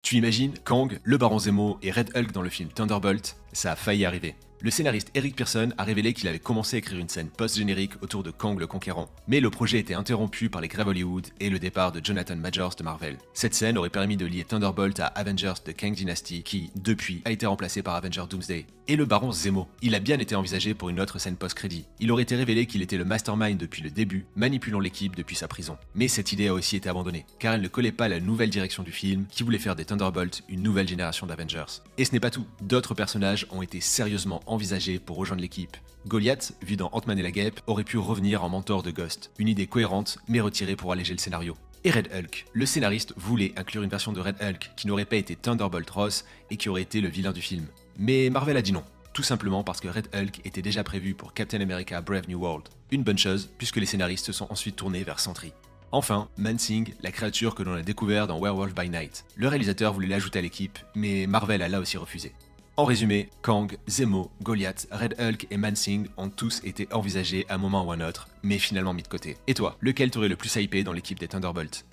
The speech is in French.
Tu imagines Kang, le Baron Zemo et Red Hulk dans le film Thunderbolt? Ça a failli arriver. Le scénariste Eric Pearson a révélé qu'il avait commencé à écrire une scène post-générique autour de Kang le Conquérant, mais le projet a été interrompu par les grèves Hollywood et le départ de Jonathan Majors de Marvel. Cette scène aurait permis de lier Thunderbolt à Avengers de Kang Dynasty qui, depuis, a été remplacé par Avengers Doomsday. Et le Baron Zemo, il a bien été envisagé pour une autre scène post-crédit. Il aurait été révélé qu'il était le mastermind depuis le début, manipulant l'équipe depuis sa prison. Mais cette idée a aussi été abandonnée, car elle ne collait pas à la nouvelle direction du film qui voulait faire des Thunderbolts une nouvelle génération d'Avengers. Et ce n'est pas tout, d'autres personnages ont été sérieusement envisagés pour rejoindre l'équipe. Goliath, vu dans Ant-Man et la Guêpe, aurait pu revenir en mentor de Ghost, une idée cohérente mais retirée pour alléger le scénario. Et Red Hulk. Le scénariste voulait inclure une version de Red Hulk qui n'aurait pas été Thunderbolt Ross et qui aurait été le vilain du film. Mais Marvel a dit non. Tout simplement parce que Red Hulk était déjà prévu pour Captain America Brave New World. Une bonne chose, puisque les scénaristes se sont ensuite tournés vers Sentry. Enfin, Man-Thing, la créature que l'on a découvert dans Werewolf by Night. Le réalisateur voulait l'ajouter à l'équipe, mais Marvel a là aussi refusé. En résumé, Kang, Zemo, Goliath, Red Hulk et Man-Thing ont tous été envisagés à un moment ou un autre, mais finalement mis de côté. Et toi, lequel t'aurais le plus hypé dans l'équipe des Thunderbolts?